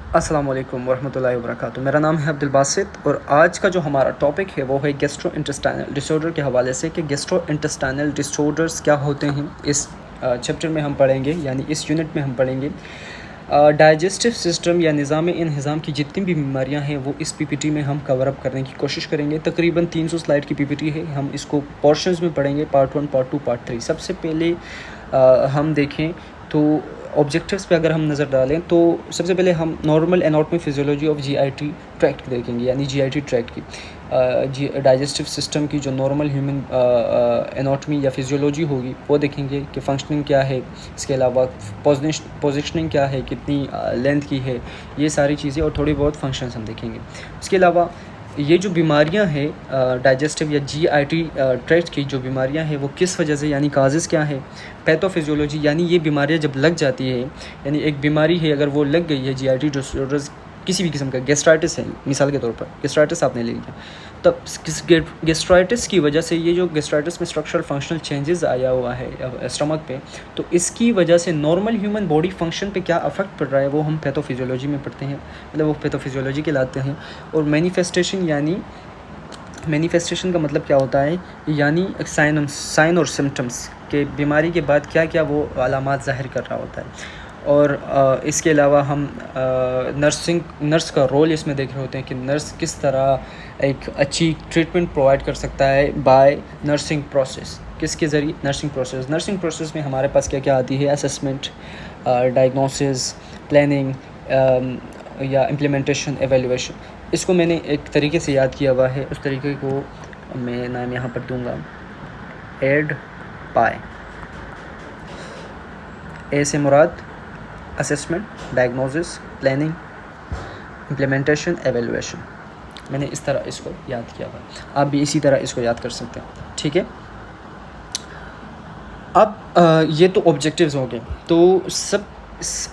अस्सलाम वालेकुम वरहमतुल्लाहि वबरकातुहू। मेरा नाम है अब्दुल बासित और आज का जो हमारा टॉपिक है वो है गैस्ट्रो इंटेस्टाइनल डिसऑर्डर के हवाले से कि गैस्ट्रो इंटेस्टाइनल डिसऑर्डर्स क्या होते हैं। इस चैप्टर में हम पढ़ेंगे, यानी इस यूनिट में हम पढ़ेंगे डाइजेस्टिव सिस्टम या निज़ाम इंहिज़ाम की जितनी भी बीमारियां हैं वो इस पीपीटी में हम कवर अप करने की कोशिश करेंगे। तकरीबन 300 स्लाइड की पीपीटी है। हम इसको पोर्शंस में पढ़ेंगे, पार्ट 1, पार्ट 2, पार्ट 3। सबसे पहले हम देखें तो ऑब्जेक्टिव्स पे अगर हम नज़र डालें तो सबसे पहले हम normal anatomy physiology of GIT tract देखेंगे, यानी जीआईटी ट्रैक्ट की डाइजेस्टिव सिस्टम की जो नॉर्मल ह्यूमन एनाटॉमी या फिजियोलॉजी होगी वो देखेंगे कि फंक्शनिंग क्या है। इसके अलावा पोजिशनिंग क्या है, कितनी लेंथ की है, ये सारी चीज़ें और थोड़ी बहुत फंक्शंस हम देखेंगे। इसके अलावा ये जो बीमारियां हैं डाइजेस्टिव या जीआईटी ट्रैक्ट की जो बीमारियां हैं वो किस वजह से, यानी काजेज़ क्या है। पैथोफिजियोलॉजी, यानी ये बीमारियां जब लग जाती है, यानी एक बीमारी है अगर वो लग गई है, जीआईटी डिसऑर्डर्स किसी भी किस्म का, गैस्ट्राइटिस है मिसाल के तौर पर, गैस्ट्राइटिस आपने ले लिया, तब गैस्ट्राइटिस की वजह से ये जो गैस्ट्राइटिस में स्ट्रक्चरल फंक्शनल चेंजेस आया हुआ है स्टमक पे, तो इसकी वजह से नॉर्मल ह्यूमन बॉडी फंक्शन पे क्या अफेक्ट पड़ रहा है वो हम पैथोफिजियोलॉजी में पढ़ते हैं, मतलब वो पैथोफिजियोलॉजी के लाते हैं। और मैनिफेस्टेशन का मतलब क्या होता है, यानी साइन और सिम्टम्स के बीमारी के बाद क्या क्या वो अलामात ज़ाहिर कर रहा होता है। और इसके अलावा हम नर्स का रोल इसमें देख रहे होते हैं कि नर्स किस तरह एक अच्छी ट्रीटमेंट प्रोवाइड कर सकता है बाय नर्सिंग प्रोसेस। किसके ज़रिए? नर्सिंग प्रोसेस में हमारे पास क्या क्या आती है, असेसमेंट, डायग्नोसिस, प्लानिंग या इम्प्लीमेंटेशन, एवेलुएशन। इसको मैंने एक तरीके से याद किया हुआ है, उस तरीके को मैं नाम यहाँ पर दूंगा एड पाए। ए से मुराद assessment, diagnosis, planning, implementation, evaluation. मैंने इस तरह इसको याद किया हुआ, आप भी इसी तरह इसको याद कर सकते हैं, ठीक है। अब ये तो ऑब्जेक्टिव्स हो गए। तो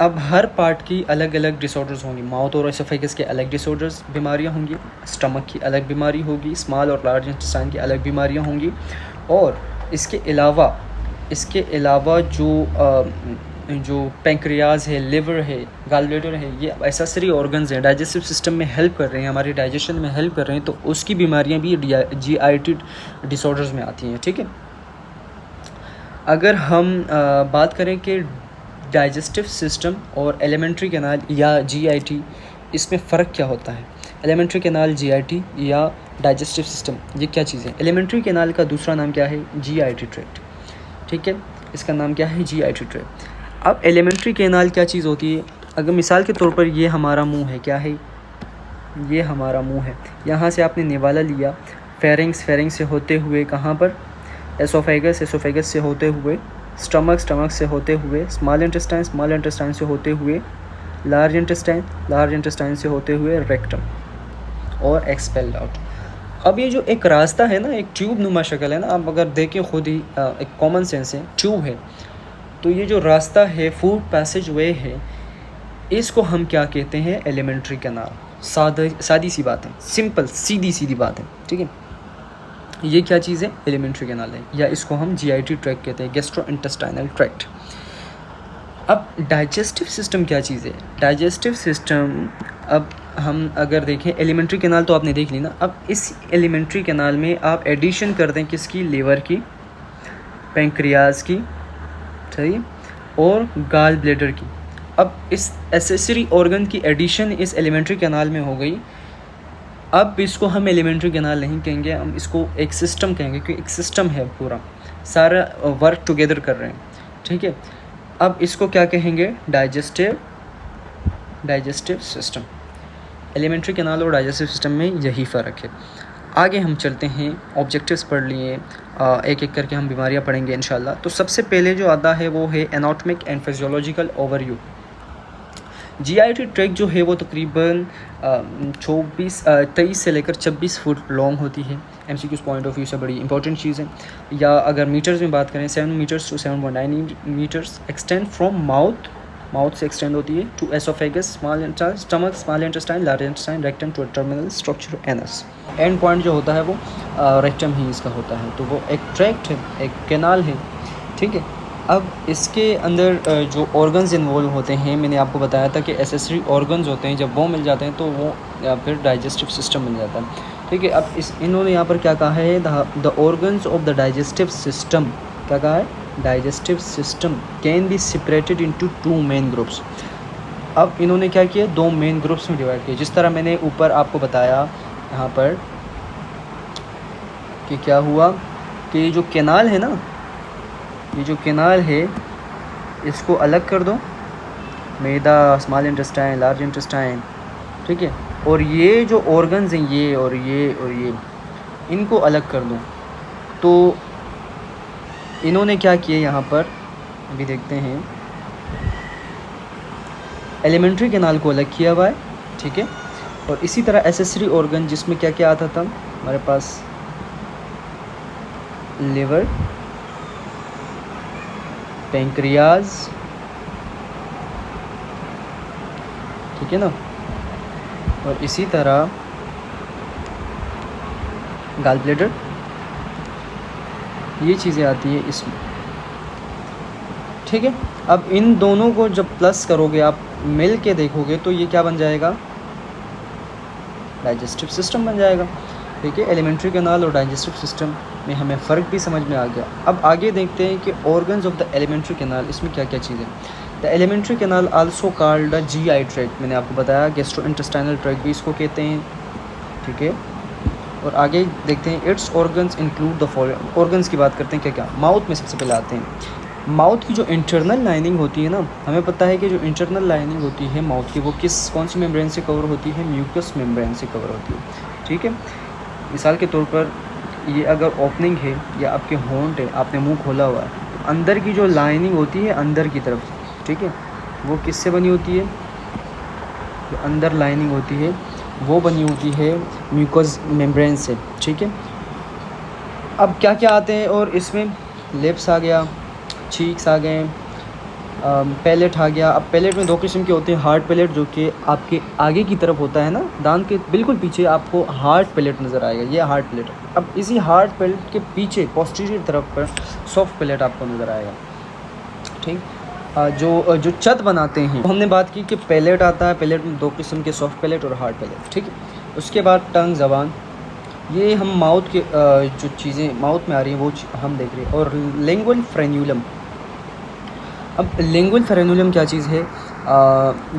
अब हर पार्ट की अलग अलग डिसऑर्डर्स होंगी। माउथ और एसोफेगस के अलग डिसऑर्डर्स बीमारियां होंगी, स्टमक की अलग बीमारी होगी, स्मॉल और लार्ज इंटेस्टाइन की अलग बीमारियां होंगी। और इसके अलावा जो पैंक्रियाज है, लिवर है, गॉलब्लैडर है, ये एसेसरी ऑर्गन्स हैं, डाइजेस्टिव सिस्टम में हेल्प कर रहे हैं, हमारी डाइजेशन में हेल्प कर रहे हैं, तो उसकी बीमारियां भी जीआईटी डिसऑर्डर्स में आती हैं, ठीक है। अगर हम बात करें कि डाइजेस्टिव सिस्टम और एलिमेंट्री कैनाल या जीआईटी, इसमें फ़र्क क्या होता है। एलिमेंट्री कैनाल, जीआईटी या डाइजेस्टिव सिस्टम, ये क्या चीज़ है। एलिमेंट्री कैनाल का दूसरा नाम क्या है, जीआईटी ट्रैक्ट, ठीक है। इसका नाम क्या है, जीआईटी ट्रैक्ट। अब एलिमेंट्री कैनाल क्या चीज़ होती है, अगर मिसाल के तौर पर ये हमारा मुंह है, क्या है, ये हमारा मुंह है। यहाँ से आपने निवाला लिया, फेरिंग्स से होते हुए कहाँ पर, एसोफेगस से होते हुए स्टमक से होते हुए स्मॉल इंटेस्टाइन से होते हुए लार्ज इंटेस्टाइन से होते हुए रेक्टम और एक्सपेल्ड आउट। अब ये जो एक रास्ता है ना, एक ट्यूब नुमा शक्ल है ना, आप अगर देखें खुद ही एक कॉमन सेंस है, ट्यूब है, तो ये जो रास्ता है, फूड पैसेज वे है, इसको हम क्या कहते हैं, एलिमेंट्री कैनाल। सादी सी बात है, सिंपल सीधी बात है, ठीक है। ये क्या चीज़ है, एलिमेंट्री कैनाल है, या इसको हम जीआईटी ट्रैक्ट कहते हैं, गैस्ट्रो इंटेस्टाइनल ट्रैक्ट। अब डाइजेस्टिव सिस्टम क्या चीज़ है, डाइजेस्टिव सिस्टम, अब हम अगर देखें एलिमेंट्री कैनाल तो आपने देख ली ना। अब इस एलिमेंट्री कैनाल में आप एडिशन कर दें किसकी, लीवर की, पैंक्रियाज की, सही, और गॉल ब्लैडर की। अब इस एसेसरी ऑर्गन की एडिशन इस एलिमेंट्री कैनाल में हो गई। अब इसको हम एलिमेंट्री कैनाल नहीं कहेंगे, हम इसको एक सिस्टम कहेंगे, क्योंकि एक सिस्टम है, पूरा सारा वर्क टुगेदर कर रहे हैं, ठीक है। अब इसको क्या कहेंगे, डाइजेस्टिव सिस्टम। एलिमेंट्री कैनाल और डाइजेस्टिव सिस्टम में यही फ़र्क है। आगे हम चलते हैं, ऑब्जेक्टिव्स पढ़ लिए, एक एक करके हम बीमारियां पढ़ेंगे इंशाल्लाह। तो सबसे पहले जो आता है वो है anatomic and physiological overview. GIT tract जो है वो तकरीबन 23 से लेकर 26 फुट लॉन्ग होती है। एमसीक्यूज़ पॉइंट ऑफ व्यू से बड़ी इंपॉर्टेंट चीज़ है। या अगर मीटर्स में बात करें, 7 metres to 7.9 metres extend from mouth से एक्सटेंड होती है to oesophagus, stomach, small intestine, large intestine, rectum to terminal structure anus. End point जो होता है वो रेक्टम ही इसका होता है। तो वो एक ट्रैक्ट है, एक कैनाल है, ठीक है। अब इसके अंदर जो ऑर्गन्स इन्वॉल्व होते हैं, मैंने आपको बताया था कि एसेसरी ऑर्गन्स होते हैं, जब वो मिल जाते हैं तो वो या फिर डाइजेस्टिव सिस्टम मिल जाता है। ठीक है, अब इन्होंने यहाँ पर क्या कहा है, the organs of the digestive system, क्या कहा है, digestive system can be separated into 2 main groups. अब इन्होंने क्या किया, 2 मेन ग्रुप्स में डिवाइड किया। जिस तरह मैंने ऊपर आपको बताया यहाँ पर कि क्या हुआ कि जो कैनाल है ना, ये जो कैनाल है इसको अलग कर दो, मैदा, स्मॉल इंटेस्टाइन, लार्ज इंटेस्टाइन, ठीक है, और ये जो ऑर्गन्स हैं, ये और ये और ये, इनको अलग कर दो। तो इन्होंने क्या किया यहाँ पर, अभी देखते हैं, एलिमेंट्री कैनाल को अलग किया हुआ है, ठीक है, और इसी तरह एसेसरी ऑर्गन जिसमें क्या क्या आता था हमारे पास, लिवर, पैंक्रियाज, ठीक है ना, और इसी तरह गॉल ब्लैडर, ये चीज़ें आती है इसमें, ठीक है। अब इन दोनों को जब प्लस करोगे आप, मिल के देखोगे तो ये क्या बन जाएगा, डाइजेस्टिव सिस्टम बन जाएगा, ठीक है। एलिमेंट्री कैनाल और डाइजेस्टिव सिस्टम में हमें फ़र्क भी समझ में आ गया। अब आगे देखते हैं कि organs of the alimentary canal, इसमें क्या क्या चीज़ें। The alimentary canal also called the GI tract, मैंने आपको बताया, गैस्ट्रोइंटेस्टाइनल ट्रैक्ट भी इसको कहते हैं, ठीक है। और आगे देखते हैं, it's organs include the following, organs की बात करते हैं, क्या क्या, माउथ में सबसे पहले आते हैं। माउथ की जो इंटरनल लाइनिंग होती है ना, हमें पता है कि जो इंटरनल लाइनिंग होती है माउथ की, वो कौन सी मेम्ब्रेन से कवर होती है, म्यूकस मेम्ब्रेन से कवर होती है, ठीक है। मिसाल के तौर पर ये अगर ओपनिंग है या आपके होंठ है, आपने मुंह खोला हुआ है, तो अंदर की जो लाइनिंग होती है अंदर की तरफ, ठीक है, वो किससे बनी होती है, जो अंदर लाइनिंग होती है वो बनी होती है म्यूकस मेम्ब्रेन से, ठीक है। अब क्या क्या आते हैं, और इसमें लिप्स आ गया, चीक्स आ गए, पैलेट आ गया। अब पैलेट में 2 किस्म के होते हैं, हार्ड पैलेट जो कि आपके आगे की तरफ होता है ना, दांत के बिल्कुल पीछे आपको हार्ड पैलेट नज़र आएगा, ये हार्ड पैलेट। अब इसी हार्ड पैलेट के पीछे पोस्टीरियर तरफ पर सॉफ्ट पैलेट आपको नज़र आएगा, ठीक। जो चत बनाते हैं, तो हमने बात की कि पैलेट आता है, पैलेट में 2 किस्म के, सॉफ्ट पैलेट और हार्ड पैलेट, ठीक है। उसके बाद टंग, ज़बान, ये हम माउथ के जो चीज़ें माउथ में आ रही हैं वो हम देख रहे हैं। और लिंगुअल फ्रेन्यूलम, अब लिंगुअल फ्रेन्यूलम क्या चीज़ है,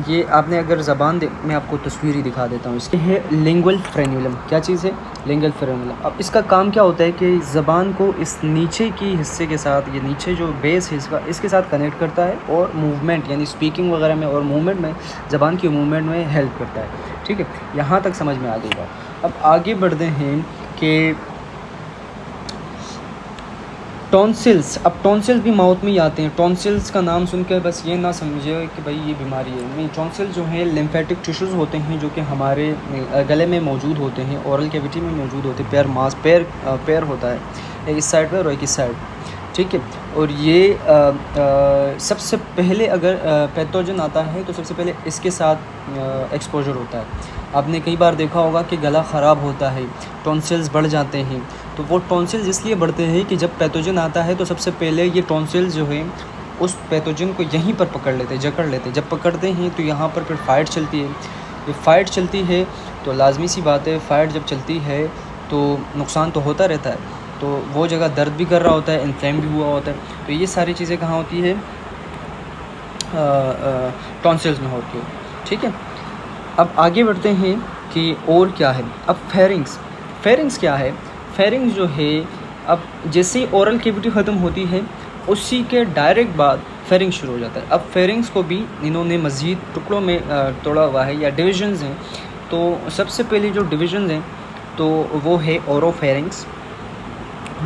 ये आपने अगर ज़बान मैं आपको तस्वीर ही दिखा देता हूँ इसकी, है लिंगुअल फ्रेन्यूलम, क्या चीज़ है, लिंगुअल फ्रेन्यूलम। अब इसका काम क्या होता है कि ज़बान को इस नीचे की हिस्से के साथ, ये नीचे जो बेस है इसका, इसके साथ कनेक्ट करता है, और मूवमेंट यानी स्पीकिंग वगैरह में और मूवमेंट में, ज़बान की मूवमेंट में हेल्प करता है, ठीक है। यहाँ तक समझ में आ गई बात। अब आगे बढ़ते हैं कि टॉन्सिल्स। अब टॉन्सिल्स भी माउथ में ही आते हैं। टॉन्सिल्स का नाम सुनकर बस ये ना समझिए कि भाई ये बीमारी है, नहीं। टॉन्सिल जो है लिम्फेटिक टिश्यूज़ होते हैं जो कि हमारे गले में मौजूद होते हैं, ओरल कैविटी में मौजूद होते हैं, पैर होता है, एक इस साइड पर और एक इस साइड, ठीक है। और ये सबसे पहले अगर पैथोजन आता है तो सबसे पहले इसके साथ एक्सपोजर होता है। आपने कई बार देखा होगा कि गला ख़राब होता है, टॉन्सिल्स बढ़ जाते हैं, तो वो टॉन्सिल्स इसलिए बढ़ते हैं कि जब पैथोजन आता है तो सबसे पहले ये टॉन्सिल्स जो है उस पैथोजन को यहीं पर पकड़ लेते हैं, जकड़ लेते हैं। जब पकड़ते हैं तो यहाँ पर फिर फाइट चलती है। ये फाइट चलती है तो लाजमी सी बात है, फाइट जब चलती है तो नुकसान तो होता रहता है, तो वो जगह दर्द भी कर रहा होता है, इन्फ्लेम भी हुआ होता है। तो ये सारी चीज़ें कहाँ होती है, टॉन्सिल्स में होती है, ठीक है। अब आगे बढ़ते हैं कि और क्या है। अब फेरिंग्स क्या है। फेरिंग्स जो है, अब जैसे ही ओरल कैविटी ख़त्म होती है उसी के डायरेक्ट बाद फेरिंग्स शुरू हो जाता है। अब फेरिंग्स को भी इन्होंने मज़ीद टुकड़ों में तोड़ा हुआ है या डिविजन्स हैं। तो सबसे पहले जो डिविजन्स हैं तो वो है ओरोफेरिंग्स,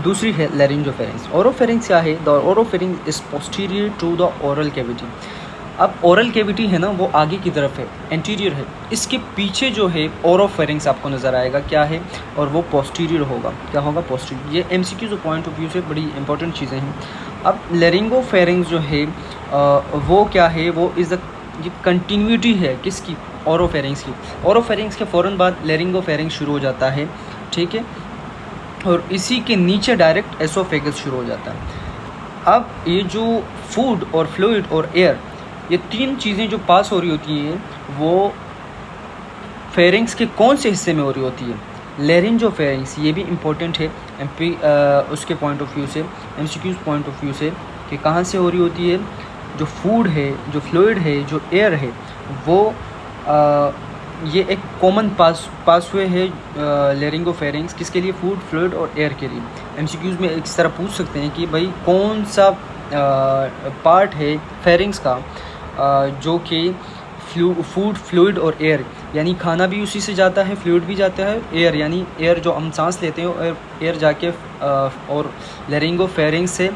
दूसरी है लैरिंजोफेरिंग्स। ओरोफेरिंग्स क्या है, the oropharynx is posterior to the oral cavity. अब ओरल कैविटी है ना वो आगे की तरफ है, एंटीरियर है, इसके पीछे जो है ओरोफेरिंग्स आपको नज़र आएगा क्या है, और वो पोस्टीरियर होगा। क्या होगा, पोस्टीरियर। ये एमसीक्यू पॉइंट ऑफ व्यू से बड़ी इंपॉर्टेंट चीज़ें हैं। अब लैरिंगोफेरिंग्स जो है वो क्या है, वो इज़ द, ये कंटिन्यूटी है किसकी, ओरोफेरिंग्स की। ओरोफेरिंग्स के फ़ौरन बाद लैरिंगोफेरिंग्स शुरू हो जाता है, ठीक है, और इसी के नीचे डायरेक्ट एसोफेगस शुरू हो जाता है। अब ये जो फूड और फ्लूइड और एयर, ये तीन चीज़ें जो पास हो रही होती हैं वो फेरिंग्स के कौन से हिस्से में हो रही होती है? लेरिंजो फेरिंग्स, ये भी इम्पोर्टेंट है एमपी उसके पॉइंट ऑफ व्यू से, एमसीक्यूज़ पॉइंट ऑफ व्यू से, कि कहाँ से हो रही होती है। जो फूड है, जो फ्लूइड है, जो एयर है, वो ये एक कॉमन पासवे है लेरिंगो फेरिंग्स, किसके लिए? फूड, फ्लूइड और एयर के लिए। एमसीक्यूज़ में इस तरह पूछ सकते हैं कि भाई कौन सा पार्ट है फेरिंग्स का जो कि फूड, फ्लूइड और एयर, यानी खाना भी उसी से जाता है, फ्लूइड भी जाता है, एयर यानी एयर जो हम सांस लेते हैं, एयर जाके और लेरिंगो फेरिंग्स से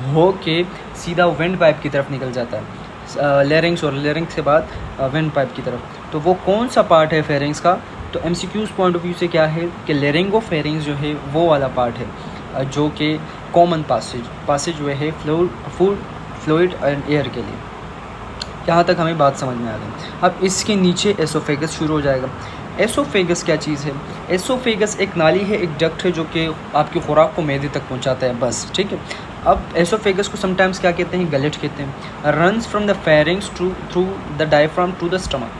हो के सीधा वेंट पाइप की तरफ निकल जाता है, लेरिंग्स और लेरिंग्स के बाद वेंट पाइप की तरफ। तो वो कौन सा पार्ट है फेरिंग्स का? तो एमसीक्यूज़ पॉइंट ऑफ व्यू से क्या है कि लेरिंगो फेरिंग्स जो है वो वाला पार्ट है जो कि कॉमन पासेज हुए है फूड, फ्लूइड एंड एयर के लिए। यहाँ तक हमें बात समझ में आ गई। अब इसके नीचे एसोफेगस शुरू हो जाएगा। एसोफेगस क्या चीज़ है? एसोफेगस एक नाली है, एक डक्ट है जो कि आपकी खुराक को मैदे तक पहुँचाता है, बस, ठीक है। अब एसोफेगस को समटाइम्स क्या कहते हैं? गलेट कहते हैं। Runs from the pharynx through the diaphragm to the stomach.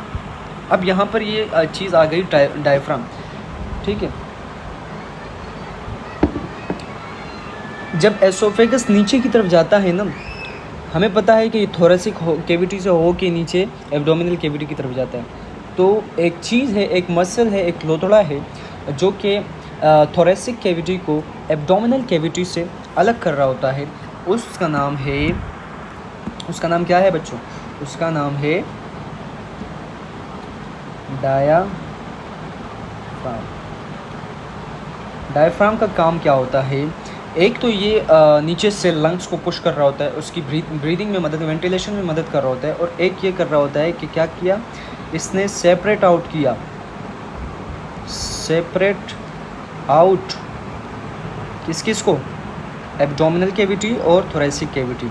अब यहाँ पर ये चीज़ आ गई डायफ्राम, ठीक है। जब एसोफेगस नीचे की तरफ जाता है ना, हमें पता है कि थोरेसिक कैविटी से हो के नीचे एब्डोमिनल कैविटी की तरफ जाता है। तो एक चीज़ है, एक मसल है, एक लोथड़ा है जो कि थोरेसिक कैविटी को एब्डोमिनल कैविटी से अलग कर रहा होता है। उसका नाम क्या है बच्चों? उसका नाम है डायाफ्राम। डायफ्राम का काम क्या होता है? एक तो ये नीचे से लंग्स को पुश कर रहा होता है, उसकी ब्रीदिंग में मदद, वेंटिलेशन में मदद कर रहा होता है। और एक ये कर रहा होता है कि क्या किया इसने? सेपरेट आउट किस को? एब्डोमिनल कैविटी और thoracic cavity.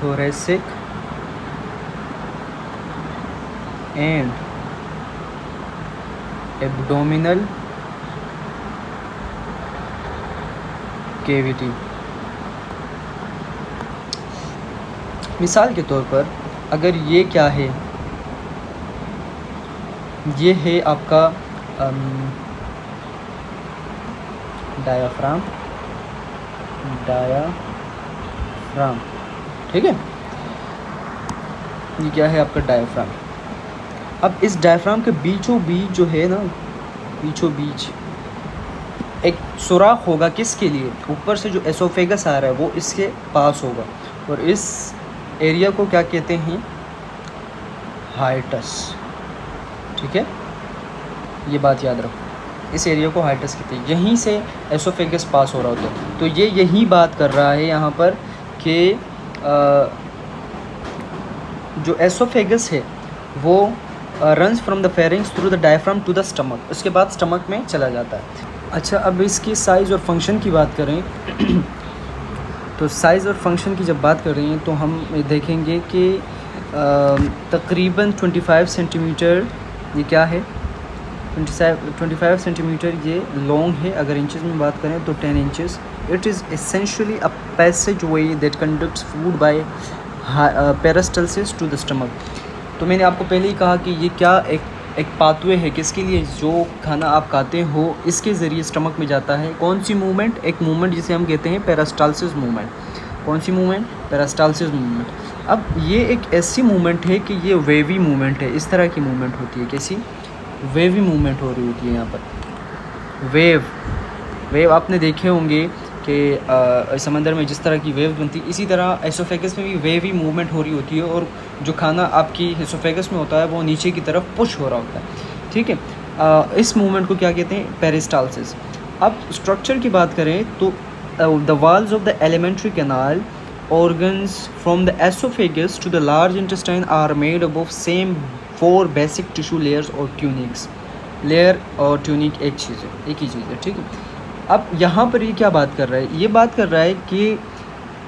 Thoracic and abdominal cavity. मिसाल के तौर पर अगर ये क्या है? ये है आपका डायाफ्राम, ठीक है। ये क्या है आपका डायाफ्राम। अब इस डायफ्राम के बीचों बीच जो है ना, बीचों बीच एक सुराख होगा, किसके लिए? ऊपर से जो एसोफेगस आ रहा है वो इसके पास होगा, और इस एरिया को क्या कहते हैं? हाइटस, ठीक है। ये बात याद रखो, इस एरिया को हाइटस कहते हैं। यहीं से एसोफेगस पास हो रहा होता है। तो ये यही बात कर रहा है यहाँ पर कि जो एसोफेगस है वो runs from the pharynx through the diaphragm to the stomach, उसके बाद स्टमक में चला जाता है। अच्छा, अब इसकी साइज़ और फंक्शन की बात करें तो साइज़ और फंक्शन की जब बात कर रहे हैं तो हम देखेंगे कि तकरीबन 25 सेंटीमीटर ये क्या है? 25 सेंटीमीटर ये लॉन्ग है। अगर इंचेस में बात करें तो 10 inches. It is essentially a passage way that conducts food by peristalsis to the stomach. तो मैंने आपको पहले ही कहा कि ये क्या एक पाथवे है, किसके लिए? जो खाना आप खाते हो इसके ज़रिए स्टमक में जाता है। कौन सी मूवमेंट? एक मूवमेंट जिसे हम कहते हैं पेरिस्टाल्सिस मूवमेंट। कौन सी मूवमेंट? Peristalsis movement. अब ये एक ऐसी मूवमेंट है कि ये वेवी मूवमेंट है। इस तरह की मूवमेंट होती है। कैसी? वेवी मूवमेंट हो रही होती है यहाँ पर। वेव आपने देखे होंगे कि समंदर में जिस तरह की वेव बनती है, इसी तरह एसोफेगस में भी वेवी मूवमेंट हो रही होती है, और जो खाना आपकी एसोफेगस में होता है वो नीचे की तरफ पुश हो रहा होता है, ठीक है। इस मूवमेंट को क्या कहते हैं? पेरिस्टाल्सिस। अब स्ट्रक्चर की बात करें तो the walls of the alimentary canal organs from the esophagus to the large intestine are made up of same 4 basic tissue layers or tunics। Layer और ट्यूनिक एक ही चीज़ है, ठीक है। अब यहाँ पर ये क्या बात कर रहा है? ये बात कर रहा है कि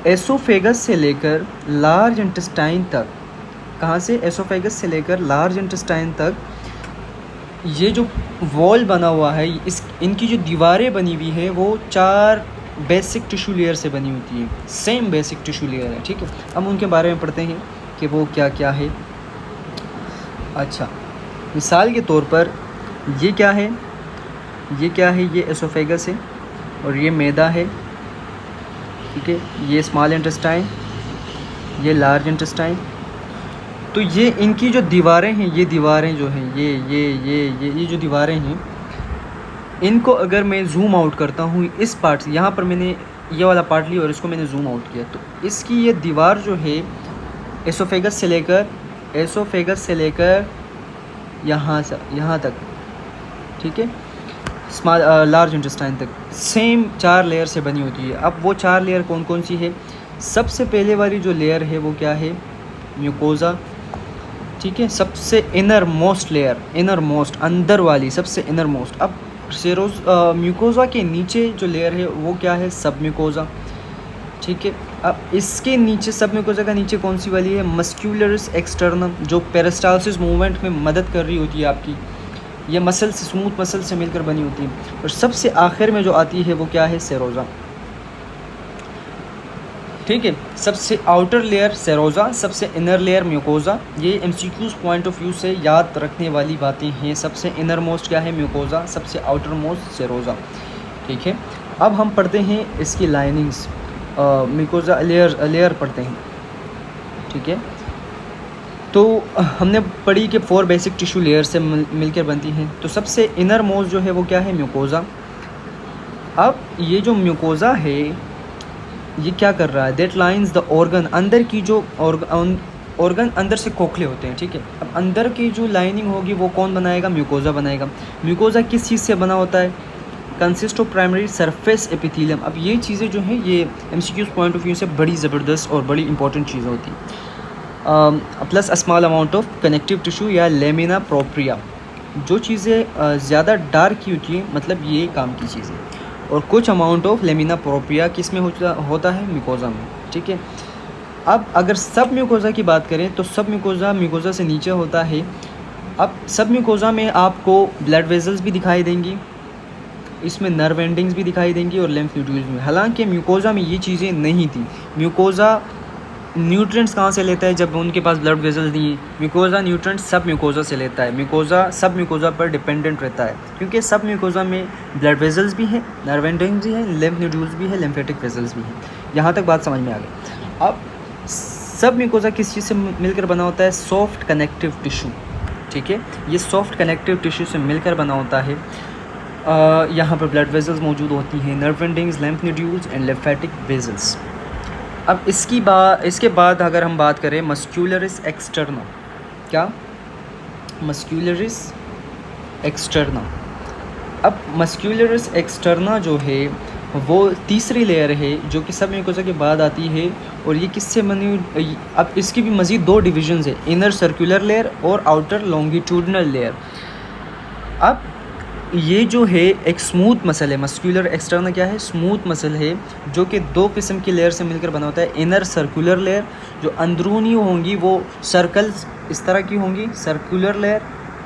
एसोफेगस से लेकर लार्ज इंटेस्टाइन तक, कहाँ से? एसोफेगस से लेकर लार्ज इंटेस्टाइन तक ये जो वॉल बना हुआ है, इनकी जो दीवारें बनी हुई है वो 4 बेसिक टिश्यू लेयर से बनी होती है, सेम बेसिक टिश्यू लेयर है, ठीक है। हम उनके बारे में पढ़ते हैं कि वो क्या क्या है। अच्छा, मिसाल के तौर पर ये क्या है, ये क्या है, ये एसोफेगस है और ये मैदा है, ठीक है। ये स्मॉल इंटेस्टाइन, ये लार्ज इंटेस्टाइन। तो ये इनकी जो दीवारें हैं, ये दीवारें जो हैं, ये जो दीवारें हैं, इनको अगर मैं ज़ूम आउट करता हूँ इस पार्ट से, यहाँ पर मैंने ये वाला पार्ट लिया और इसको मैंने ज़ूम आउट किया, तो इसकी ये दीवार जो है एसोफेगस से लेकर यहाँ तक, ठीक है, स्मॉल लार्ज इंटेस्टाइन तक, सेम 4 लेयर से बनी होती है। अब वो 4 लेयर कौन कौन सी है? सबसे पहले वाली जो लेयर है वो क्या है? म्यूकोज़ा, ठीक है। सबसे inner most layer, inner most अंदर वाली, सबसे इनर मोस्ट। अब म्यूकोज़ा के नीचे जो लेयर है वो क्या है? सब म्यूकोज़ा, ठीक है। अब इसके नीचे, सब म्यूकोज़ा का नीचे कौन सी वाली है? मस्क्यूलरिस एक्सटर्नम, जो पेरिस्टाल्सिस मूवमेंट में मदद कर रही होती है आपकी, ये मसल से, स्मूथ मसल से मिलकर बनी होती है। और सबसे आखिर में जो आती है वो क्या है? सेरोज़ा, ठीक है। सबसे आउटर लेयर सेरोज़ा, सबसे इनर लेयर म्यूकोज़ा। ये MCQs पॉइंट ऑफ व्यू से याद रखने वाली बातें हैं। सबसे इनर मोस्ट क्या है? म्यूकोज़ा, सबसे आउटर मोस्ट सेरोज़ा, ठीक है। अब हम पढ़ते हैं इसकी लाइनिंग्स, म्यूकोज़ा लेयर पढ़ते हैं, ठीक है। तो हमने पढ़ी कि 4 बेसिक टिश्यू लेयर से मिलकर बनती हैं। तो सबसे इनर मोस्ट जो है वो क्या है? म्यूकोज़ा। अब ये जो म्यूकोज़ा है ये क्या कर रहा है? दैट लाइन्स द ऑर्गन, अंदर की जो ऑर्गन अंदर से खोखले होते हैं, ठीक है। अब अंदर की जो लाइनिंग होगी वो कौन बनाएगा? म्यूकोज़ा बनाएगा। म्यूकोज़ा किस चीज़ से बना होता है? Consist of primary surface epithelium. अब ये चीज़ें जो हैं ये MCQs पॉइंट ऑफ व्यू से बड़ी ज़बरदस्त और बड़ी इंपॉर्टेंट चीज़ें होती हैं। Plus a small amount of connective tissue या लेमिना प्रोप्रिया। जो चीज़ें ज़्यादा डार्क की होती हैं, मतलब ये काम की चीज़ें। और कुछ अमाउंट ऑफ लेमिना प्रोप्रिया किस में होता है? म्यूकोज़ा में, ठीक है। अब अगर सब म्यूकोज़ा की बात करें तो सब म्यूकोज़ा से नीचे होता है। अब सब म्यूकोज़ा में आपको ब्लड वेजल्स भी दिखाई देंगी, इसमें नर्व एंडिंग्स भी दिखाई देंगी और लिम्फ नोड्यूल्स भी। हालांकि म्यूकोज़ा में ये चीज़ें नहीं थी। म्यूकोज़ा न्यूट्रिएंट्स कहाँ से लेता है? जब उनके पास ब्लड वेजल्स नहीं है। म्यूकोज़ा न्यूट्रिएंट्स सब म्यूकोज़ा से लेता है। म्यूकोज़ा सब म्यूकोज़ा पर डिपेंडेंट रहता है, क्योंकि सब म्यूकोज़ा में ब्लड वेजल्स भी हैं, नर्व एंडिंग्स भी हैं, लिम्फ नोड्यूल्स भी है, लिम्फेटिक वेजल्स भी हैं। यहाँ तक बात समझ में आ गई। अब सब म्यूकोज़ा किस चीज़ से मिलकर बना होता है? सॉफ्ट कनेक्टिव टिश्यू, ठीक है। ये सॉफ्ट कनेक्टिव टिश्यू से मिलकर बना होता है। यहाँ पर ब्लड वेजल्स मौजूद होती हैं, nerve endings, lymph nodules and lymphatic vessels. अब इसके बाद अगर हम बात करें मस्क्यूलरिस एक्सटर्ना, क्या? Muscularis externa. अब मस्क्यूलरिस एक्सटर्ना जो है वो तीसरी लेयर है जो कि सब म्यूकोज़ा के बाद आती है। और ये किससे बनी? अब इसकी भी मज़ीद 2 डिविजन्स है, इनर सर्कुलर लेयर और आउटर लॉन्गिट्यूडनल लेयर। अब ये जो है एक स्मूथ मसल है, मस्क्यूलर एक्सटर्ना क्या है? स्मूथ मसल है, जो कि 2 किस्म की लेयर से मिलकर बना होता है। इनर सर्कुलर लेयर, जो अंदरूनी होंगी वो सर्कल इस तरह की होंगी, सर्कुलर लेयर,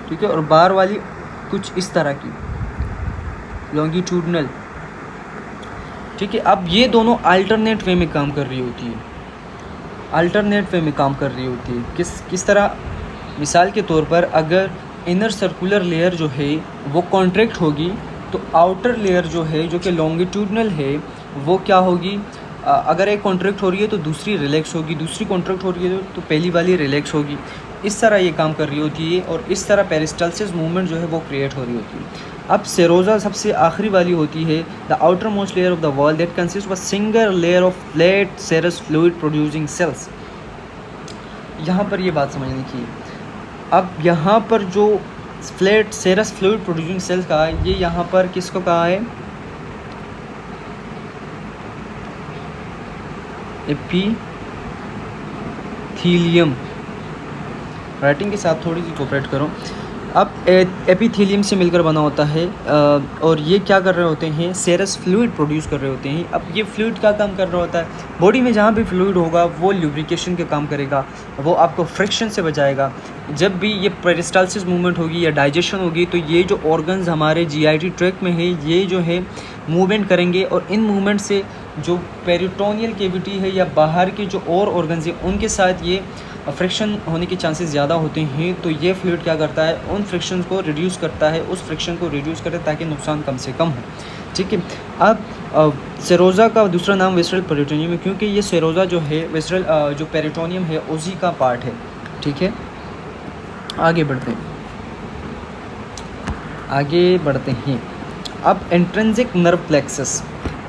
ठीक है। और बाहर वाली कुछ इस तरह की, लॉन्गिट्यूडनल, ठीक है। अब ये दोनों अल्टरनेट वे में काम कर रही होती है, अल्टरनेट वे में काम कर रही होती है। किस तरह? मिसाल के तौर पर अगर इनर सर्कुलर लेयर जो है वो कॉन्ट्रैक्ट होगी तो आउटर लेयर जो है, जो कि लॉन्गिट्यूडनल है, वो क्या होगी? अगर एक कॉन्ट्रैक्ट हो रही है तो दूसरी रिलैक्स होगी, दूसरी कॉन्ट्रैक्ट हो रही है तो पहली वाली रिलैक्स होगी। इस तरह ये काम कर रही होती है और इस तरह पेरिस्टाल्सिस मूवमेंट जो है वो क्रिएट हो रही होती है। अब सेरोज़ा सबसे आखिरी वाली होती है, the outermost layer of the wall that consist of a single layer of flat serous fluid producing cells. यहाँ पर ये बात समझने की। अब यहाँ पर जो flat serous fluid producing sales कहा है, ये यहाँ पर किसको कहा है? एपिथीलियम। राइटिंग के साथ थोड़ी सी कोऑपरेट करो। अब एपिथेलियम से मिलकर बना होता है और ये क्या कर रहे होते हैं, सेरस फ्लूइड प्रोड्यूस कर रहे होते हैं। अब ये फ्लूइड क्या काम कर रहा होता है, बॉडी में जहाँ भी फ्लूइड होगा वो ल्यूब्रिकेशन का काम करेगा, वो आपको फ्रिक्शन से बचाएगा। जब भी ये पेरिस्टालसिस मूवमेंट होगी या डाइजेशन होगी तो ये जो ऑर्गन्स हमारे जीआईटी ट्रैक्ट में है ये जो है मूवमेंट करेंगे, और इन मूवमेंट से जो पेरिटोनियल कैविटी है या बाहर के जो और ऑर्गन्स हैं उनके साथ ये फ्रिक्शन होने के चांसेस ज़्यादा होते हैं। तो ये फ्लूइड क्या करता है, उन फ्रिक्शन को रिड्यूस करता है, उस फ्रिक्शन को रिड्यूस करता है ताकि नुकसान कम से कम हो। ठीक है। अब सेरोज़ा का दूसरा नाम विसरल पेरिटोनियम है, क्योंकि ये सेरोज़ा जो है विसरल जो पेरिटोनियम है उसी का पार्ट है। ठीक है, आगे बढ़ते हैं। अब intrinsic nerve plexus.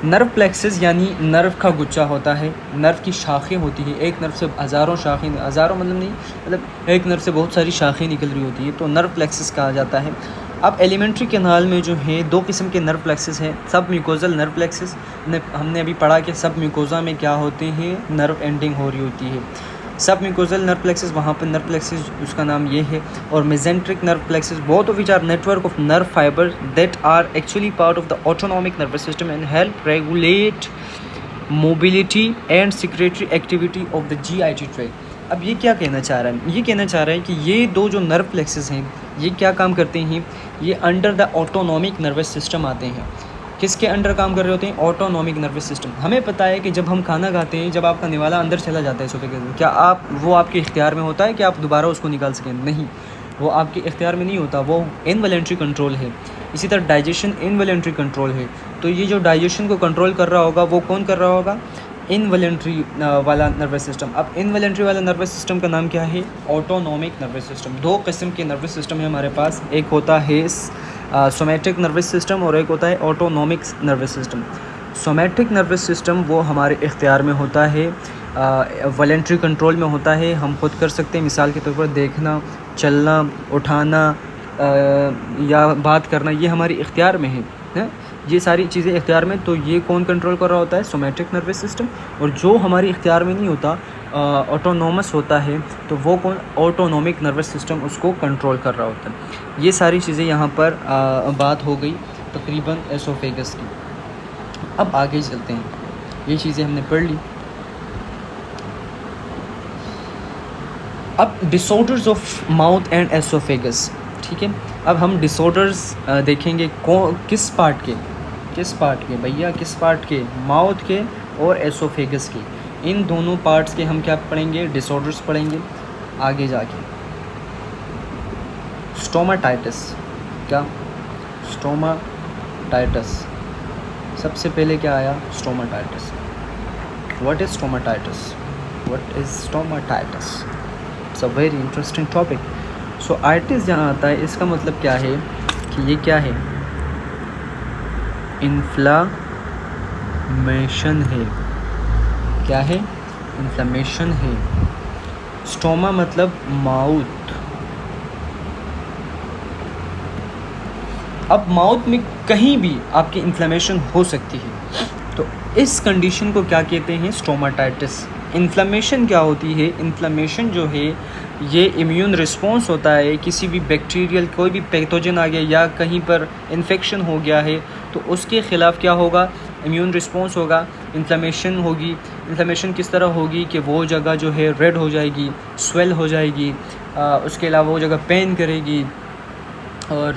Nerve plexus यानी नर्व का गुच्छा होता है, नर्व की शाखें होती है, एक नर्व से हज़ारों शाखें, हज़ारों मतलब नहीं, मतलब एक नर्व से बहुत सारी शाखें निकल रही होती है, तो नर्व प्लेक्सस कहा जाता है। अब एलिमेंट्री कैनाल में जो है दो किस्म के नर्व प्लेक्सस हैं, सब म्यूकोजल नर्व प्लेक्सस। हमने अभी पढ़ा कि सब म्यूकोजा में क्या होते हैं, नर्व एंडिंग हो रही होती है। सब म्यूकोजल नर्व प्लेक्सस, वहाँ पर नर्व प्लेक्सस उसका नाम ये है। और mesenteric nerve plexus, both of which are network of nerve fibre that are actually part of the autonomic nervous system and help regulate mobility and secretory activity of the GIT tract. अब ये क्या कहना चाह रहा है, ये कहना चाह रहा है कि ये दो जो नर्व प्लेक्सस हैं ये क्या काम करते हैं, ये under the autonomic nervous system आते हैं। किसके अंडर काम कर रहे होते हैं, ऑटोनॉमिक नर्वस सिस्टम। हमें पता है कि जब हम खाना खाते हैं, जब आपका निवाला अंदर चला जाता है सोफे के अंदर, क्या आप वो आपके इख्तियार में होता है कि आप दोबारा उसको निकाल सकें? नहीं, वो आपके इख्तियार में नहीं होता, वो इनवॉलंटरी कंट्रोल है। इसी तरह डाइजेशन इनवॉलंटरी कंट्रोल है। तो ये जो डाइजेशन को कंट्रोल कर रहा होगा वो कौन कर रहा होगा, इनवॉलंटरी वाला नर्वस सिस्टम। अब इनवॉलंटरी वाला नर्वस सिस्टम का नाम क्या है, ऑटोनॉमिक नर्वस सिस्टम। दो किस्म के नर्वस सिस्टम है हमारे पास, एक होता है सोमैटिक नर्वस सिस्टम और एक होता है autonomic nervous system. Somatic nervous system वो हमारे इख्तियार में होता है, वॉलंटरी कंट्रोल में होता है, हम खुद कर सकते हैं। मिसाल के तौर पर देखना, चलना, उठाना या बात करना, ये हमारे इख्तियार में है, ये सारी चीज़ें इख्तियार में। तो ये कौन कंट्रोल कर रहा होता है, सोमैटिक नर्वस सिस्टम। और जो हमारे इख्तियार में नहीं होता, ऑटोनोमस होता है, तो वो कौन, ऑटोनॉमिक नर्वस सिस्टम उसको कंट्रोल कर रहा होता है। ये सारी चीज़ें यहाँ पर बात हो गई तकरीबन एसोफेगस की। अब आगे चलते हैं, ये चीज़ें हमने पढ़ ली। अब disorders of mouth and oesophagus. ठीक है, अब हम डिसऑर्डर्स देखेंगे किस पार्ट के भैया, किस पार्ट के, माउथ के और एसोफेगस के। इन दोनों पार्ट्स के हम क्या पढ़ेंगे, डिसऑर्डर्स पढ़ेंगे आगे जाके। स्टोमाटाइटिस, क्या स्टोमाटाइटिस, सबसे पहले क्या आया, stomatitis. What is stomatitis, what is stomatitis, it's a very interesting topic. So itis जहाँ आता है इसका मतलब क्या है कि ये क्या है, इन्फ्लामेशन है। क्या है, इन्फ्लामेशन है। स्टोमा मतलब माउथ। अब माउथ में कहीं भी आपकी इन्फ्लामेशन हो सकती है, तो इस कंडीशन को क्या कहते हैं, स्टोमाटाइटिस। इन्फ्लामेशन क्या होती है, इन्फ्लामेशन जो है ये इम्यून रिस्पॉन्स होता है, किसी भी बैक्टीरियल कोई भी पैथोजन आ गया या कहीं पर इन्फेक्शन हो गया है तो उसके ख़िलाफ़ क्या होगा, इम्यून रिस्पॉन्स होगा, इन्फ्लामेशन होगी। इन्फ्लामेशन किस तरह होगी कि वो जगह जो है रेड हो जाएगी, स्वेल हो जाएगी, उसके अलावा वो जगह पेन करेगी और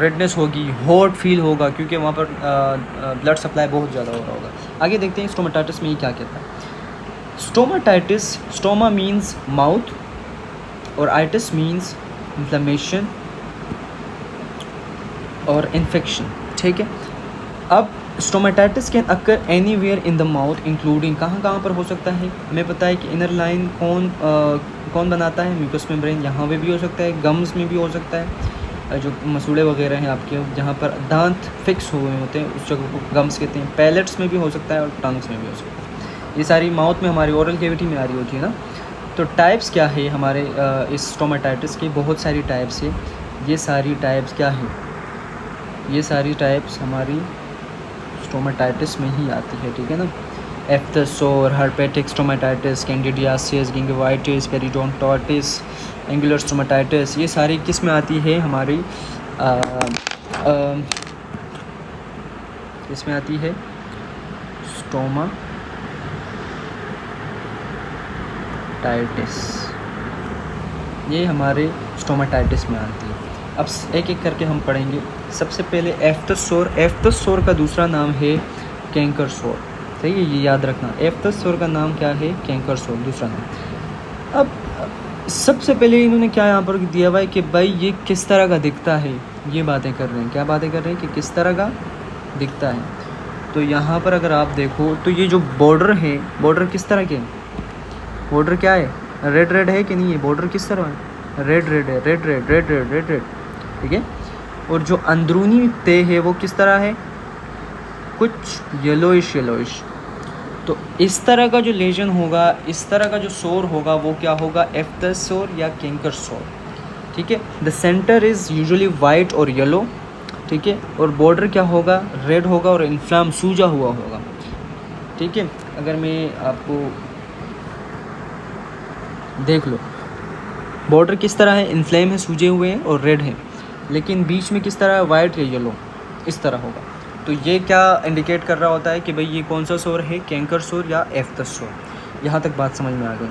रेडनेस होगी, हॉट फील होगा, क्योंकि वहाँ पर ब्लड सप्लाई बहुत ज़्यादा हो रहा होगा। आगे देखते हैं स्टोमाटाइटिस में ये क्या कहता है। स्टोमाटाइटिस, स्टोमा मीन्स माउथ और आइटिस मीन्स इन्फ्लेमेशन और इन्फेक्शन। ठीक है, अब stomatitis can occur anywhere in the mouth including, कहाँ पर हो सकता है, हमें पता है कि इनर लाइन कौन बनाता है, म्यूकस मेम्ब्रेन, यहाँ पे भी हो सकता है, गम्स में भी हो सकता है, जो मसूड़े वगैरह हैं आपके जहाँ पर दांत फिक्स हुए होते हैं उस जगह को गम्स कहते हैं। पैलेट्स में भी हो सकता है और टंग्स में भी हो सकता है। ये सारी माउथ में हमारी ओरल कैविटी में आ रही होती है ना। तो टाइप्स क्या है हमारे इस स्टोमाटाइटिस की, बहुत सारी टाइप्स है। ये सारी टाइप्स क्या है, ये सारी टाइप्स हमारी स्टोमाटाइटिस में ही आती है, ठीक है ना। एफ्थोसोर, herpetic stomatitis, candidiasis, gingivitis, periodontitis, angular stomatitis, ये सारी किस में आती है हमारी इसमें आती है स्टोमाटाइटिस, ये हमारे स्टोमाटाइटिस में आती है। अब एक एक करके हम पढ़ेंगे। सबसे पहले एफ्थोसोर। एफ्थोसोर का दूसरा नाम है कैंकरसोर, सही है, ये याद रखना। एफ्थोसोर का नाम क्या है? कैंकरसोर, दूसरा नाम। अब सबसे पहले इन्होंने क्या यहाँ पर दिया हुआ है कि भाई ये किस तरह का दिखता है, ये बातें कर रहे हैं। क्या बातें कर रहे हैं? कि किस तरह का दिखता है। तो यहाँ पर अगर आप देखो तो ये जो बॉर्डर है, बॉर्डर किस तरह के, बॉर्डर क्या है? रेड रेड है कि नहीं है? बॉर्डर किस तरह है? रेड रेड है, red red red red red red, ठीक है। और जो अंदरूनी तह है वो किस तरह है? कुछ येलोइश येलोइश। तो इस तरह का जो लेजन होगा, इस तरह का जो सोर होगा, वो क्या होगा? एफ्थोसोर या कैंकरसोर, ठीक है। The centre is usually white और येलो, ठीक है। और बॉर्डर क्या होगा? रेड होगा और इन्फ्लाम, सूजा हुआ होगा, ठीक है। अगर मैं आपको देख लो, बॉर्डर किस तरह है? इन्फ्लेम है, सूजे हुए हैं और रेड है, लेकिन बीच में किस तरह है? वाइट या येलो, इस तरह होगा। तो ये क्या इंडिकेट कर रहा होता है कि भाई ये कौन सा सोर है? कैंकरसोर या एफ्थोसोर। यहाँ तक बात समझ में आ गई।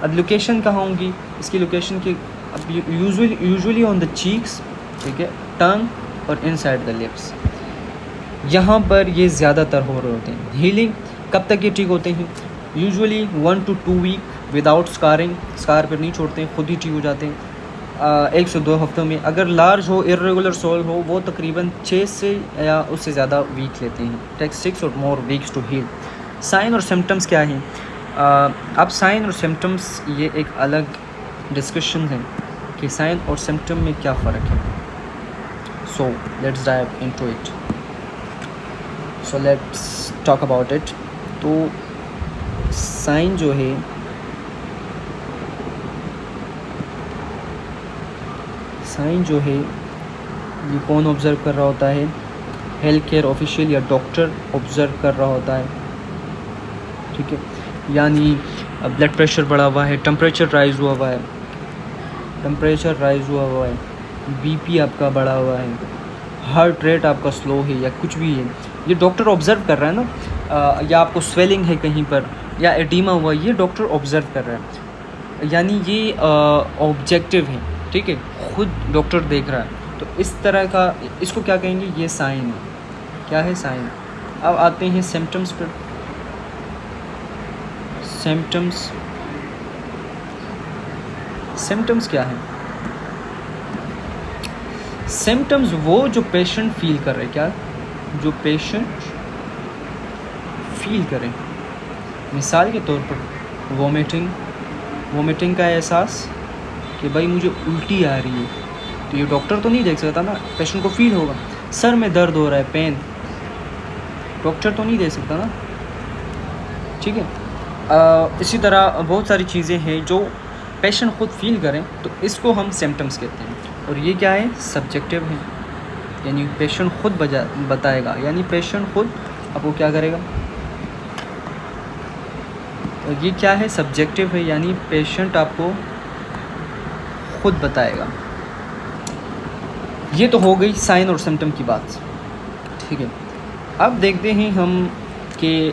अब लोकेशन कहाँ होंगी इसकी? लोकेशन की अब यूजुअली ऑन द चीक्स, ठीक है, टंग और इनसाइड द लिप्स, यहाँ पर ये ज़्यादातर हो रहे होते हैं। हीलिंग कब तक ये ठीक होते हैं? Usually 1 to 2 week without scarring, scar पर नहीं छोड़ते हैं, खुद ही ठीक हो जाते हैं 1 से 2 हफ्तों में। अगर लार्ज हो, इरेगुलर सोल हो, वो तकरीबन 6 से या उससे ज़्यादा वीक लेते हैं। टेक 6 और मोर वीक्स टू हील। साइन और सिम्टम्स क्या हैं? अब साइन और सिम्टम्स ये एक अलग डिस्कशन है कि साइन और सिम्टम में क्या फ़र्क है। So let's dive into it, so let's talk about it. तो साइन जो है, साइन जो है ये कौन ऑब्ज़र्व कर रहा होता है? हेल्थ केयर ऑफिशियल या डॉक्टर ऑब्ज़र्व कर रहा होता है, ठीक है। यानी ब्लड प्रेशर बढ़ा हुआ है, टेम्परेचर राइज़ हुआ हुआ है, टेम्परेचर राइज़ हुआ हुआ है, बीपी आपका बढ़ा हुआ है, हार्ट रेट आपका स्लो है या कुछ भी है, ये डॉक्टर ऑब्ज़र्व कर रहा है ना। या आपको स्वेलिंग है कहीं पर या एडीमा हुआ, ये डॉक्टर ऑब्ज़र्व कर रहा है, यानी ये ऑब्जेक्टिव है, ठीक है, खुद डॉक्टर देख रहा है। तो इस तरह का, इसको क्या कहेंगे? ये साइन है। क्या है? साइन। अब आते हैं सिम्टम्स पर। सिम्टम्स, सिम्टम्स क्या है? सिम्टम्स वो जो पेशेंट फील कर रहे, क्या जो पेशेंट फील करें। मिसाल के तौर पर वोमिटिंग, वोमिटिंग का एहसास कि भाई मुझे उल्टी आ रही है, तो ये डॉक्टर तो नहीं देख सकता ना, पेशेंट को फील होगा। सर में दर्द हो रहा है, पेन, डॉक्टर तो नहीं दे सकता ना, ठीक है। इसी तरह बहुत सारी चीज़ें हैं जो पेशेंट खुद फील करें, तो इसको हम सिम्टम्स कहते हैं। और ये क्या है? सब्जेक्टिव है, यानी पेशेंट खुद बताएगा, यानी पेशेंट खुद आपको क्या करेगा। और ये क्या है? सब्जेक्टिव है, यानी पेशेंट आपको खुद बताएगा। ये तो हो गई साइन और सिम्टम की बात, ठीक है। अब देखते हैं हम कि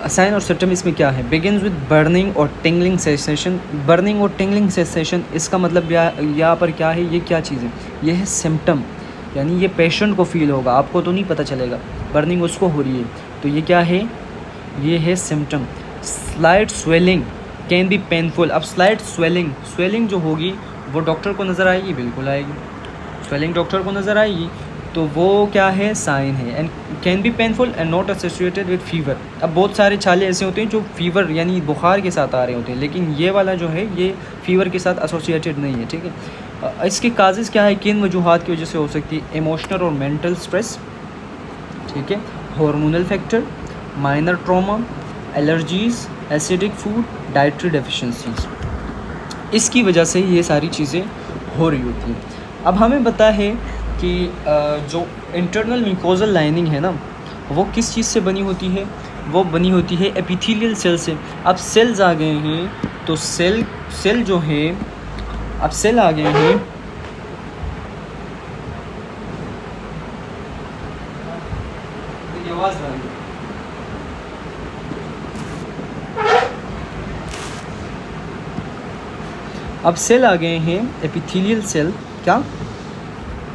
साइन और सिम्टम इसमें क्या है। बिगिन्स विद बर्निंग और टिंगलिंग सेंसेशन। बर्निंग और टिंगलिंग सेंसेशन, इसका मतलब यहाँ पर क्या है? ये क्या चीज़ है? ये है सिम्टम, यानी ये पेशेंट को फील होगा, आपको तो नहीं पता चलेगा, बर्निंग उसको हो रही है, तो ये क्या है? ये है symptom. Slight swelling can be painful. अब स्लाइट स्वेलिंग, स्वेलिंग जो होगी वो डॉक्टर को नज़र आएगी, बिल्कुल आएगी, स्वेलिंग डॉक्टर को नज़र आएगी, तो वो क्या है? साइन है। And can be painful and not associated with fever. अब बहुत सारे छाले ऐसे होते हैं जो फीवर यानी बुखार के साथ आ रहे होते हैं, लेकिन ये वाला जो है ये फीवर के साथ एसोसिएटेड नहीं है, ठीक है। इसके काजेज़ क्या है? किन वजूहात की वजह से हो सकती है? इमोशनल और मेंटल स्ट्रेस, ठीक है, hormonal factor, minor trauma, allergies, acidic food, dietary deficiencies, इसकी वजह से ये सारी चीज़ें हो रही होती हैं। अब हमें पता है कि जो इंटरनल म्यूकोजल लाइनिंग है ना, वो किस चीज़ से बनी होती है? वो बनी होती है एपिथेलियल सेल से। अब सेल्स आ गए हैं तो सेल जो है, अब सेल आ गए हैं, आवाज़ आ रही है। अब सेल आ गए हैं एपिथेलियल सेल। क्या?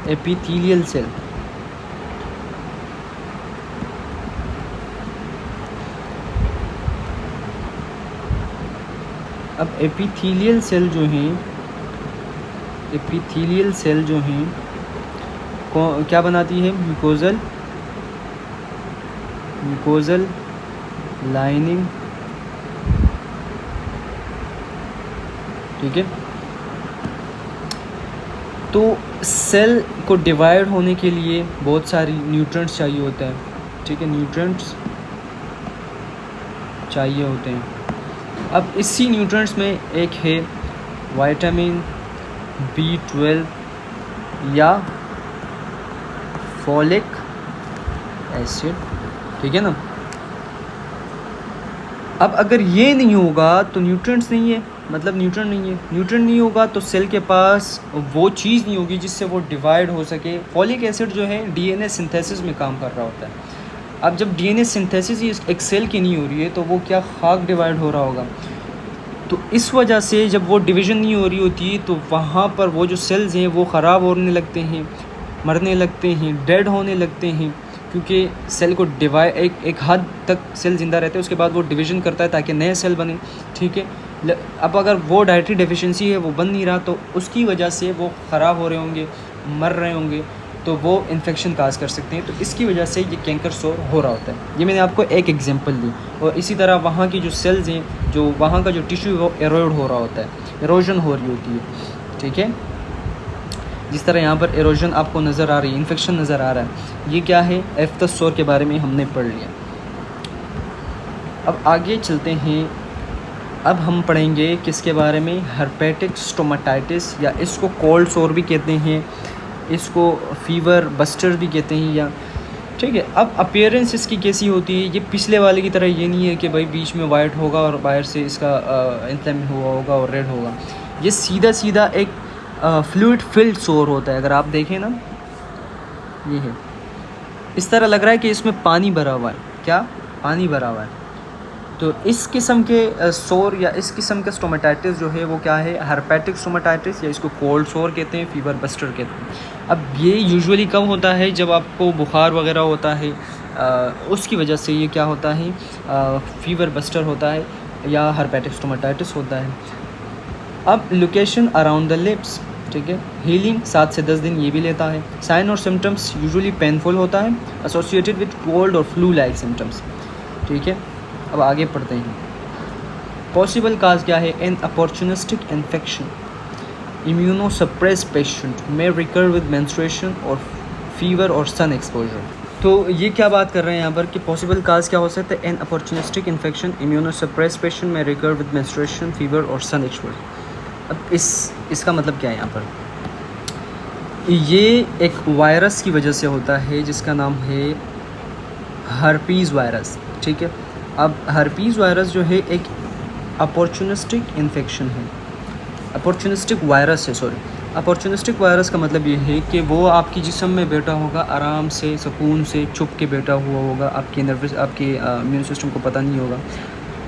Epithelial cell. अब एपिथेलियल सेल जो हैं, एपिथेलियल सेल जो हैं क्या बनाती है? म्यूकोजल लाइनिंग, ठीक है। तो सेल को डिवाइड होने के लिए बहुत सारी न्यूट्रिएंट्स चाहिए होते हैं, ठीक है, न्यूट्रिएंट्स चाहिए होते हैं। अब इसी न्यूट्रिएंट्स में एक है विटामिन B12 या फॉलिक एसिड, ठीक है ना। अब अगर ये नहीं होगा तो न्यूट्रिएंट्स नहीं है, मतलब न्यूट्रिएंट नहीं है। न्यूट्रिएंट नहीं होगा तो सेल के पास वो चीज़ नहीं होगी जिससे वो डिवाइड हो सके। फॉलिक एसिड जो है DNA सिंथेसिस में काम कर रहा होता है। अब जब DNA सिंथेसिस ही एक सेल की नहीं हो रही है तो वो क्या खाक डिवाइड हो रहा होगा। तो इस वजह से जब वो डिवीज़न नहीं हो रही होती तो वहाँ पर वो जो सेल्स हैं वो ख़राब होने लगते हैं, मरने लगते हैं, डेड होने लगते हैं, क्योंकि सेल को डिवाइड एक हद तक सेल ज़िंदा रहते हैं, उसके बाद वो डिवीज़न करता है ताकि नए सेल बने, ठीक है। अब अगर वो डाइटरी डेफिशिएंसी है, वो बन नहीं रहा, तो उसकी वजह से वो ख़राब हो रहे होंगे, मर रहे होंगे, तो वो इन्फेक्शन काज कर सकते हैं। तो इसकी वजह से ये कैंकर सोर हो रहा होता है। ये मैंने आपको एक एग्जांपल दी। और इसी तरह वहाँ की जो सेल्स हैं, जो वहाँ का जो टिश्यू है वो एरोड हो रहा होता है, एरोजन हो रही होती है, ठीक है। जिस तरह यहाँ पर एरोजन आपको नज़र आ रही है, इन्फेक्शन नज़र आ रहा है, ये क्या है? एफ्थस सोर के बारे में हमने पढ़ लिया। अब आगे चलते हैं। अब हम पढ़ेंगे किसके बारे में? हर्पेटिक स्टोमाटाइटिस, या इसको कोल्ड सोर भी कहते हैं, इसको फीवर बस्टर भी कहते हैं, या ठीक है। अब अपीयरेंस इसकी कैसी होती है? ये पिछले वाले की तरह ये नहीं है कि भाई बीच में वाइट होगा और बाहर से इसका इंफ्लेम हुआ होगा और रेड होगा। ये सीधा सीधा एक फ्लूइड फिल्ड सोर होता है। अगर आप देखें ना, ये है, इस तरह लग रहा है कि इसमें पानी भरा हुआ है। क्या? पानी भरा हुआ है। तो इस किस्म के सोर या इस किस्म का स्टोमेटाइटिस जो है वो क्या है? हर्पेटिक स्टोमेटाइटिस, या इसको कोल्ड सोर कहते हैं, फीवर बस्टर कहते हैं। अब ये यूजुअली कब होता है? जब आपको बुखार वगैरह होता है, उसकी वजह से ये क्या होता है? फीवर बस्टर होता है या हर्पेटिक स्टोमेटाइटिस होता है। अब लोकेशन अराउंड द लिप्स, ठीक है। हीलिंग 7 से 10 दिन ये भी लेता है। साइन और सिम्टम्स यूजुअली पेनफुल होता है, एसोसिएटेड विद कोल्ड और फ्लू लाइक सिम्टम्स, ठीक है। अब आगे पढ़ते हैं। पॉसिबल काज क्या है? एन अपॉर्चुनिस्टिक इन्फेक्शन, इम्यूनोसप्रेस पेशेंट में रिकर विद मेंस्ट्रुएशन और फीवर और सन एक्सपोजर। तो ये क्या बात कर रहे हैं यहाँ पर कि पॉसिबल काज क्या हो सकता है? एन अपॉर्चुनिस्टिक इन्फेक्शन, इम्यूनोसप्रेस पेशेंट में रिकर विद मेंस्ट्रुएशन, फीवर और सन एक्सपोजर। अब इसका मतलब क्या है यहाँ पर? ये एक वायरस की वजह से होता है जिसका नाम है हर्पीज़ वायरस, ठीक है। अब हर्पीज़ वायरस जो है एक अपॉर्चुनिस्टिक इन्फेक्शन है, अपॉर्चुनिस्टिक वायरस है, सॉरी। अपॉर्चुनिस्टिक वायरस का मतलब ये है कि वो आपकी जिस्म में बैठा होगा, आराम से सुकून से छुप के बैठा हुआ होगा, आपके इम्यून सिस्टम को पता नहीं होगा।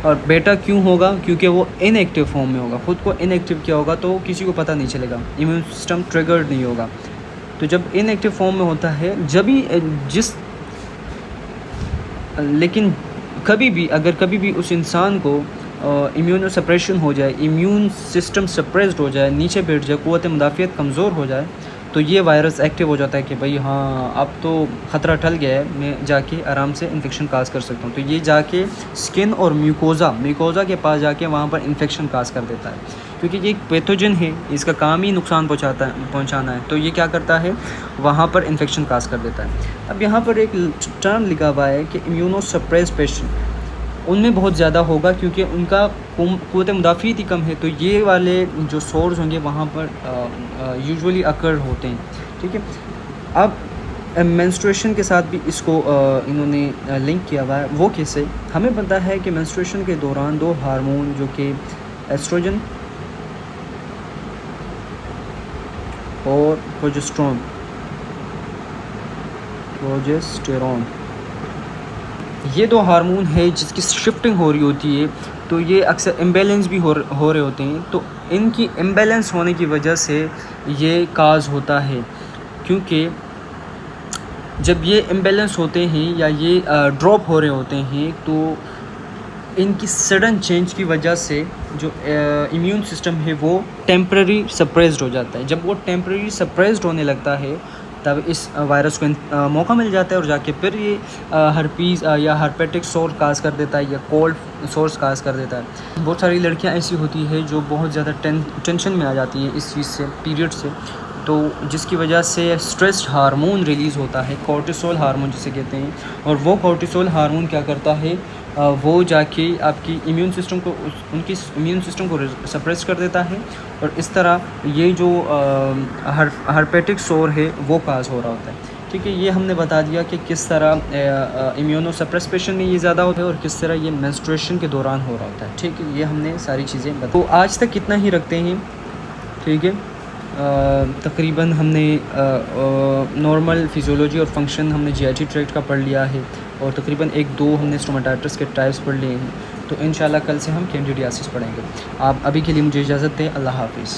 और बेटा क्यों होगा? क्योंकि वो इनएक्टिव फॉर्म में होगा, ख़ुद को इनएक्टिव किया होगा तो किसी को पता नहीं चलेगा, इम्यून सिस्टम ट्रिगर्ड नहीं होगा। तो जब इनएक्टिव फॉर्म में होता है, जब भी लेकिन अगर कभी भी उस इंसान को इम्यूनो सप्रेशन हो जाए, इम्यून सिस्टम सप्रेस्ड हो जाए, नीचे बैठ जाए, क़ुव्वत मुदाफ़ियत कमज़ोर हो जाए, तो ये वायरस एक्टिव हो जाता है कि भाई हाँ अब तो ख़तरा टल गया है, मैं जाके आराम से इन्फेक्शन काज कर सकता हूँ। तो ये जाके स्किन और म्यूकोज़ा के पास जाके वहाँ पर इन्फेक्शन काज कर देता है, क्योंकि ये एक पैथोजन है, इसका काम ही नुकसान पहुँचाना है। तो ये क्या करता है? वहाँ पर इन्फेक्शन काज कर देता है। अब यहाँ पर एक टर्म लिखा हुआ है कि इम्यूनो सप्रेस्ड पेशेंट, उनमें बहुत ज़्यादा होगा क्योंकि उनका क़ुव्वत मुदाफ़ियत ही कम है। तो ये वाले जो सोर्स होंगे वहाँ पर यूजुअली अकर होते हैं, ठीक है। अब मेंस्ट्रुएशन के साथ भी इसको इन्होंने लिंक किया हुआ है। वो कैसे? हमें पता है कि मेंस्ट्रुएशन के दौरान दो हार्मोन जो कि एस्ट्रोजन और प्रोजेस्टेरोन ये दो हार्मोन है जिसकी शिफ्टिंग हो रही होती है, तो ये अक्सर इम्बैलेंस भी हो रहे होते हैं। तो इनकी इम्बैलेंस होने की वजह से ये काज होता है, क्योंकि जब ये इम्बैलेंस होते हैं या ये ड्रॉप हो रहे होते हैं तो इनकी सडन चेंज की वजह से जो इम्यून सिस्टम है वो टेम्पररी सप्रेस्ड हो जाता है। जब वो टेम्पररी सप्रेस्ड होने लगता है तब इस वायरस को मौका मिल जाता है और जाके फिर ये हर्पीज़ या हर्पेटिक सोर काज कर देता है या कोल्ड सोर्स काज कर देता है। बहुत सारी लड़कियां ऐसी होती है जो बहुत ज़्यादा टेंशन में आ जाती हैं इस चीज़ से, पीरियड से, तो जिसकी वजह से स्ट्रेस हार्मोन रिलीज़ होता है, कोर्टिसोल हार्मोन जिसे कहते हैं। और वो कोर्टिसोल हार्मोन क्या करता है, वो जाके आपकी इम्यून सिस्टम को उनकी इम्यून सिस्टम को सप्रेस कर देता है और इस तरह ये जो हर्पेटिक सोर है वो काज हो रहा होता है। ठीक है, ये हमने बता दिया कि किस तरह इम्यूनो सप्रेस में ये ज़्यादा होता है और किस तरह ये मेंस्ट्रुएशन के दौरान हो रहा होता है। ठीक है, ये हमने सारी चीज़ें बता। तो आज तक कितना ही रखते हैं। ठीक है, तकरीबन हमने नॉर्मल फिजियोलॉजी और फंक्शन हमने जीआईटी ट्रैक्ट का पढ़ लिया है और तकरीबन 1-2 हमने स्टोमाटाइटिस के टाइप्स पढ़ लिए हैं। तो इंशाल्लाह कल से हम कैंडिडियासिस पढ़ेंगे। आप अभी के लिए मुझे इजाज़त दें। अल्लाह हाफ़िज़।